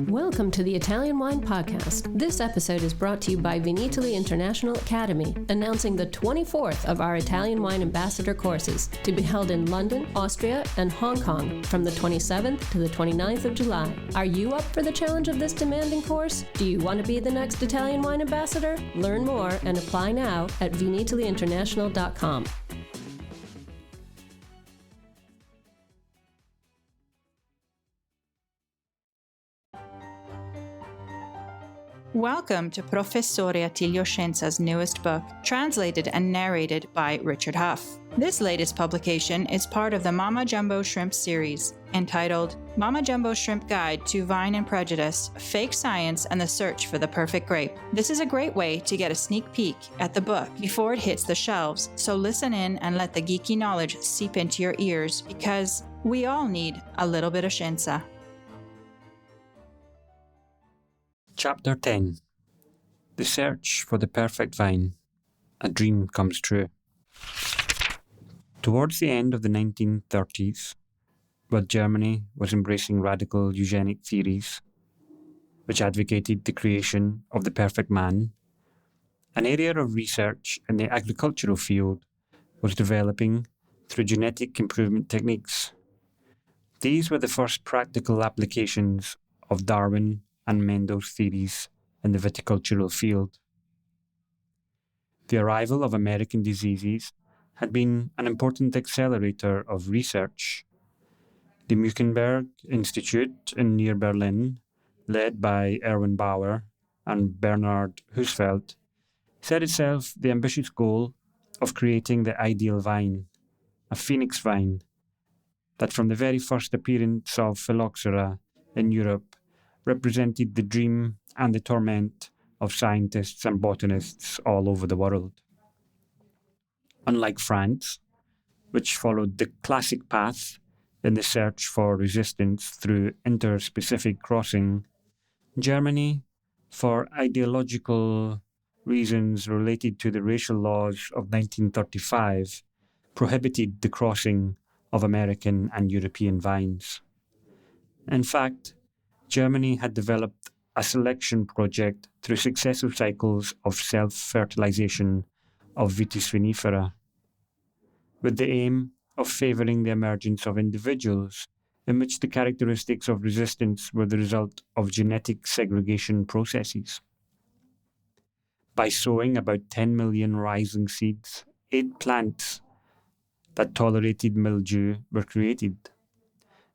Welcome to the Italian Wine Podcast. This episode is brought to you by Vinitaly International Academy, announcing the 24th of our Italian Wine Ambassador courses to be held in London, Austria, and Hong Kong from the 27th to the 29th of July. Are you up for the challenge of this demanding course? Do you want to be the next Italian Wine Ambassador? Learn more and apply now at vinitalyinternational.com. Welcome to Professore Attilio Scienza's newest book, translated and narrated by Richard Huff. This latest publication is part of the Mama Jumbo Shrimp series, entitled Mama Jumbo Shrimp Guide to Vine and Prejudice, Fake Science and the Search for the Perfect Grape. This is a great way to get a sneak peek at the book before it hits the shelves, so listen in and let the geeky knowledge seep into your ears, because we all need a little bit of Scienza. Chapter 10. The Search for the Perfect Vine. A Dream Comes True. Towards the end of the 1930s, while Germany was embracing radical eugenic theories, which advocated the creation of the perfect man, an area of research in the agricultural field was developing through genetic improvement techniques. These were the first practical applications of Darwin and Mendel's theories in the viticultural field. The arrival of American diseases had been an important accelerator of research. The Mueckenberg Institute near Berlin, led by Erwin Bauer and Bernhard Husfeld, set itself the ambitious goal of creating the ideal vine, a phoenix vine, that from the very first appearance of phylloxera in Europe represented the dream and the torment of scientists and botanists all over the world. Unlike France, which followed the classic path in the search for resistance through interspecific crossing, Germany, for ideological reasons related to the racial laws of 1935, prohibited the crossing of American and European vines. In fact, Germany had developed a selection project through successive cycles of self-fertilization of Vitis vinifera, with the aim of favouring the emergence of individuals in which the characteristics of resistance were the result of genetic segregation processes. By sowing about 10 million rising seeds, 8 plants that tolerated mildew were created.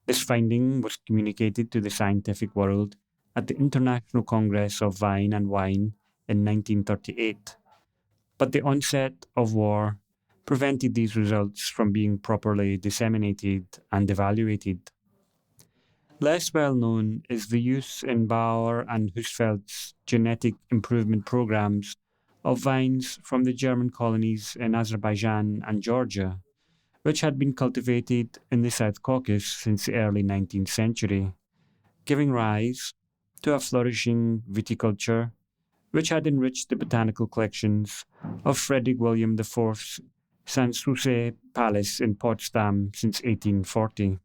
This finding was communicated to the scientific world at the International Congress of Vine and Wine in 1938, but the onset of war prevented these results from being properly disseminated and evaluated. Less well known is the use in Bauer and Husfeld's genetic improvement programs of vines from the German colonies in Azerbaijan and Georgia, which had been cultivated in the South Caucasus since the early 19th century, giving rise to a flourishing viticulture which had enriched the botanical collections of Frederick William IV's Sanssouci Palace in Potsdam since 1840.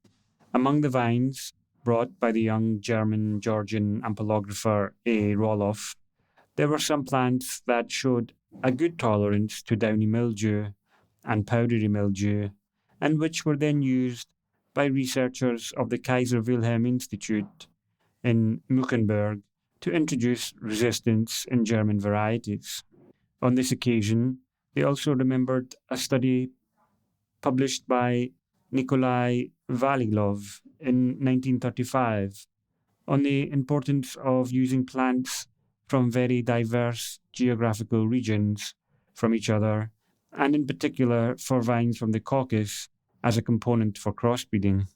Among the vines brought by the young German-Georgian ampelographer A. Roloff, there were some plants that showed a good tolerance to downy mildew and powdery mildew, and which were then used by researchers of the Kaiser Wilhelm Institute in Mueckenberg to introduce resistance in German varieties. On this occasion, they also remembered a study published by Nikolai Vavilov in 1935 on the importance of using plants from very diverse geographical regions from each other, and in particular for vines from the Caucasus as a component for crossbreeding.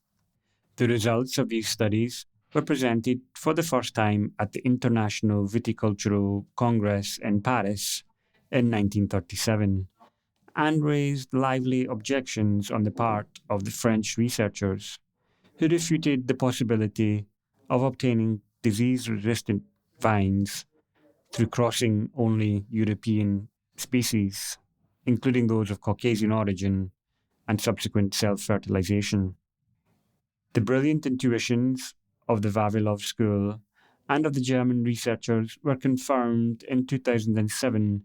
The results of these studies were presented for the first time at the International Viticultural Congress in Paris in 1937, and raised lively objections on the part of the French researchers, who refuted the possibility of obtaining disease-resistant vines through crossing only European species, including those of Caucasian origin, and subsequent self-fertilization. The brilliant intuitions of the Vavilov School and of the German researchers were confirmed in 2007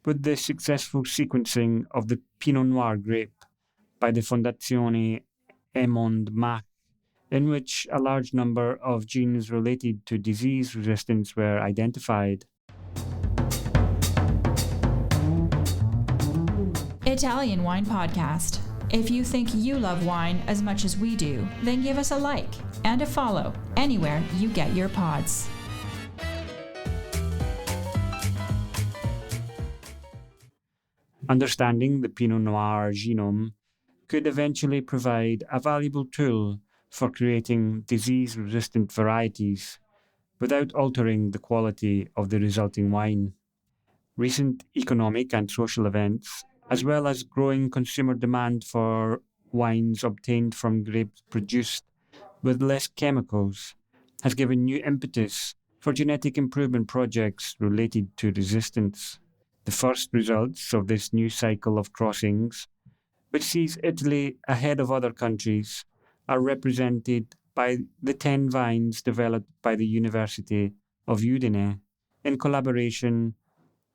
with the successful sequencing of the Pinot Noir grape by the Fondazione Emond Mach, in which a large number of genes related to disease resistance were identified. Italian Wine Podcast. If you think you love wine as much as we do, then give us a like and a follow anywhere you get your pods. Understanding the Pinot Noir genome could eventually provide a valuable tool for creating disease-resistant varieties without altering the quality of the resulting wine. Recent economic and social events, as well as growing consumer demand for wines obtained from grapes produced with less chemicals, has given new impetus for genetic improvement projects related to resistance. The first results of this new cycle of crossings, which sees Italy ahead of other countries, are represented by the 10 vines developed by the University of Udine in collaboration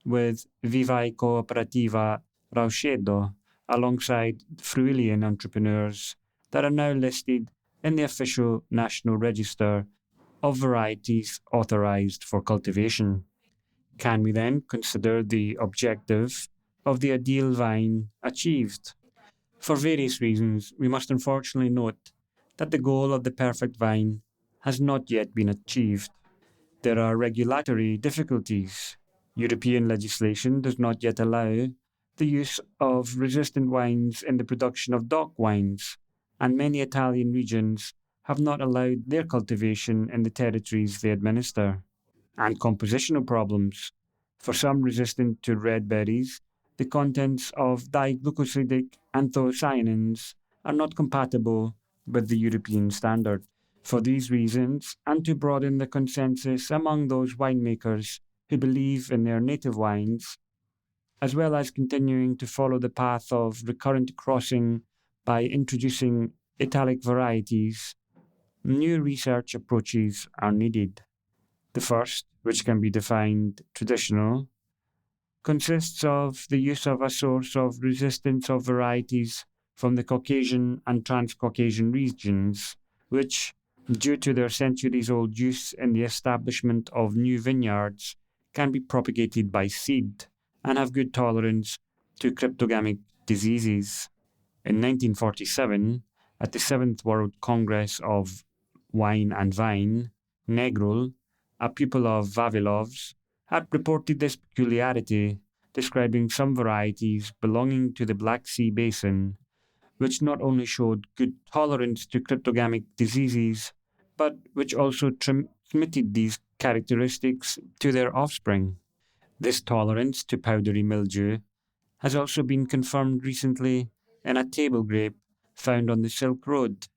with Vivae Cooperativa Rauscedo, alongside Friulian entrepreneurs that are now listed in the official National Register of varieties authorized for cultivation. Can we then consider the objective of the ideal vine achieved? For various reasons, we must unfortunately note that the goal of the perfect vine has not yet been achieved. There are regulatory difficulties. European legislation does not yet allow the use of resistant wines in the production of DOC wines, and many Italian regions have not allowed their cultivation in the territories they administer. And compositional problems. For some resistant to red berries, the contents of diglucosidic anthocyanins are not compatible with the European standard. For these reasons, and to broaden the consensus among those winemakers who believe in their native wines, as well as continuing to follow the path of recurrent crossing by introducing italic varieties, new research approaches are needed. The first, which can be defined traditional, consists of the use of a source of resistance of varieties from the Caucasian and Transcaucasian regions, which, due to their centuries-old use in the establishment of new vineyards, can be propagated by seed and have good tolerance to cryptogamic diseases. In 1947, at the 7th World Congress of Wine and Vine, Negrul, a pupil of Vavilov's, had reported this peculiarity, describing some varieties belonging to the Black Sea Basin, which not only showed good tolerance to cryptogamic diseases, but which also transmitted these characteristics to their offspring. This tolerance to powdery mildew has also been confirmed recently in a table grape found on the Silk Road,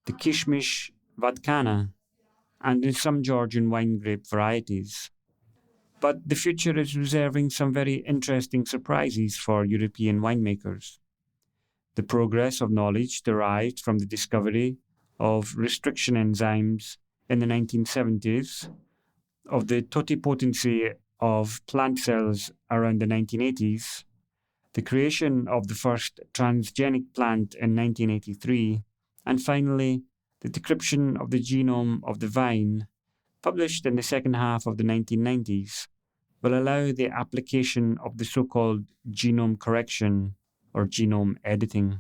the Kishmish vadkana, and in some Georgian wine grape varieties. But the future is reserving some very interesting surprises for European winemakers. The progress of knowledge derived from the discovery of restriction enzymes in the 1970s, of the totipotency of plant cells around the 1980s, the creation of the first transgenic plant in 1983, and finally, the decryption of the genome of the vine, published in the second half of the 1990s, will allow the application of the so-called genome correction or genome editing.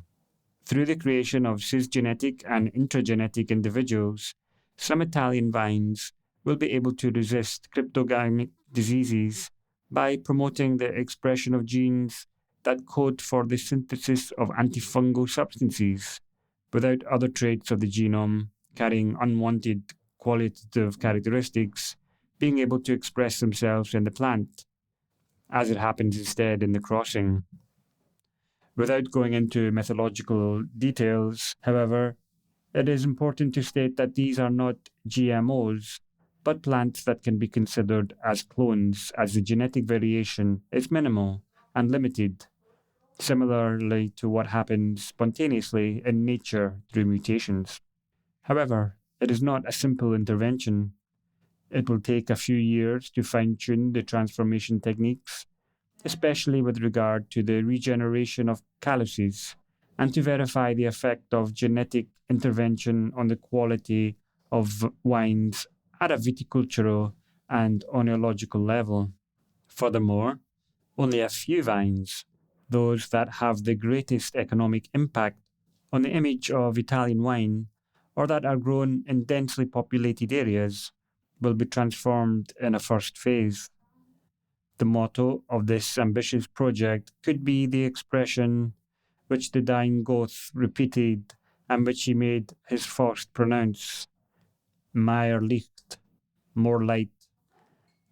Through the creation of cisgenetic and intragenetic individuals, some Italian vines will be able to resist cryptogamic diseases by promoting the expression of genes that code for the synthesis of antifungal substances, without other traits of the genome carrying unwanted qualitative characteristics being able to express themselves in the plant, as it happens instead in the crossing. Without going into methodological details, however, it is important to state that these are not GMOs, but plants that can be considered as clones, as the genetic variation is minimal and limited, similarly to what happens spontaneously in nature through mutations. However, it is not a simple intervention. It will take a few years to fine-tune the transformation techniques, especially with regard to the regeneration of calyces, and to verify the effect of genetic intervention on the quality of wines at a viticultural and oenological level. Furthermore, only a few vines, those that have the greatest economic impact on the image of Italian wine, or that are grown in densely populated areas, will be transformed in a first phase. The motto of this ambitious project could be the expression which the dying Goth repeated and which he made his first pronounce: Mehr Licht, more light,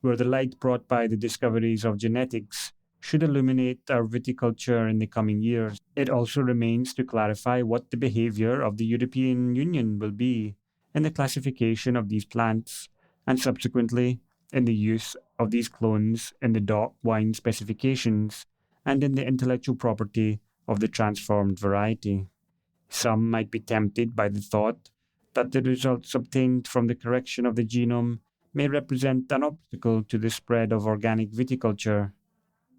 where the light brought by the discoveries of genetics should illuminate our viticulture in the coming years. It also remains to clarify what the behaviour of the European Union will be in the classification of these plants, and subsequently in the use of these clones in the DOC wine specifications and in the intellectual property of the transformed variety. Some might be tempted by the thought that the results obtained from the correction of the genome may represent an obstacle to the spread of organic viticulture.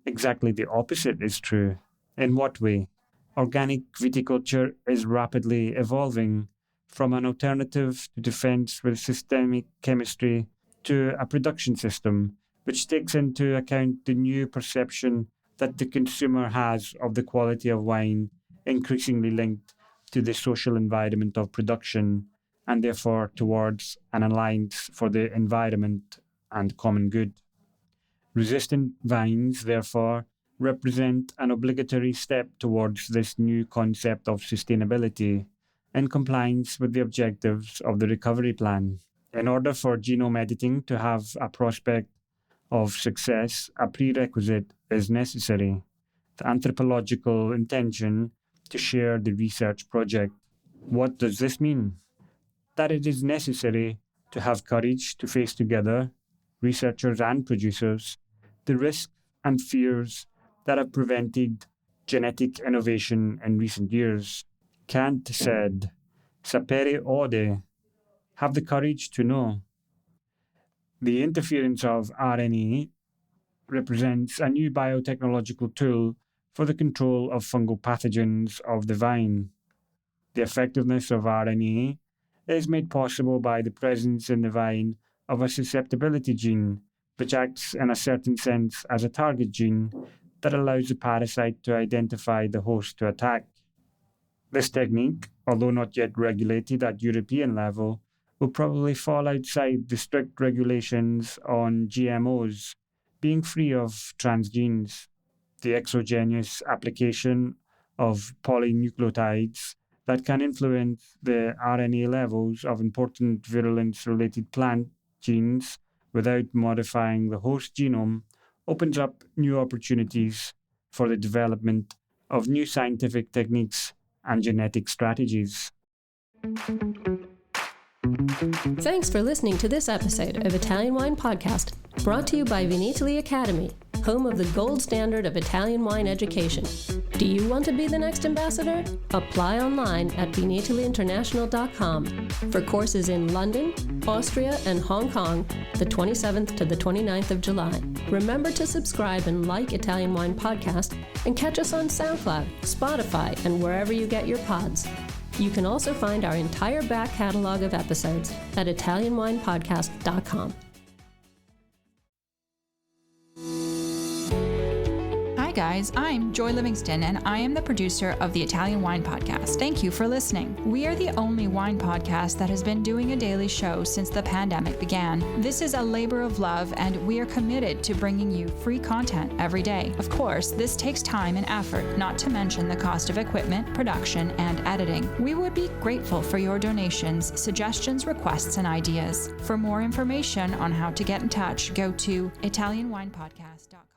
Exactly the opposite is true. In what way? Organic viticulture is rapidly evolving from an alternative to defense with systemic chemistry to a production system which takes into account the new perception that the consumer has of the quality of wine, increasingly linked to the social environment of production, and therefore towards an alliance for the environment and common good. Resistant vines, therefore, represent an obligatory step towards this new concept of sustainability in compliance with the objectives of the recovery plan. In order for genome editing to have a prospect of success, a prerequisite is necessary: the anthropological intention to share the research project. What does this mean? That it is necessary to have courage to face together, researchers and producers, the risks and fears that have prevented genetic innovation in recent years. Kant said, sapere aude, have the courage to know. The interference of RNA represents a new biotechnological tool for the control of fungal pathogens of the vine. The effectiveness of RNA is made possible by the presence in the vine of a susceptibility gene, which acts in a certain sense as a target gene that allows the parasite to identify the host to attack. This technique, although not yet regulated at European level, will probably fall outside the strict regulations on GMOs, being free of transgenes. The exogenous application of polynucleotides that can influence the RNA levels of important virulence-related plant genes without modifying the host genome opens up new opportunities for the development of new scientific techniques and genetic strategies. Thanks for listening to this episode of Italian Wine Podcast, brought to you by Vinitaly Academy, home of the gold standard of Italian wine education. Do you want to be the next ambassador? Apply online at vinitalyinternational.com for courses in London, Austria, and Hong Kong, the 27th to the 29th of July. Remember to subscribe and like Italian Wine Podcast, and catch us on SoundCloud, Spotify, and wherever you get your pods. You can also find our entire back catalog of episodes at ItalianWinePodcast.com. Hi guys, I'm Joy Livingston and I am the producer of the Italian Wine Podcast. Thank you for listening. We are the only wine podcast that has been doing a daily show since the pandemic began. This is a labor of love and we are committed to bringing you free content every day. Of course, this takes time and effort, not to mention the cost of equipment, production, and editing. We would be grateful for your donations, suggestions, requests, and ideas. For more information on how to get in touch, go to ItalianWinePodcast.com.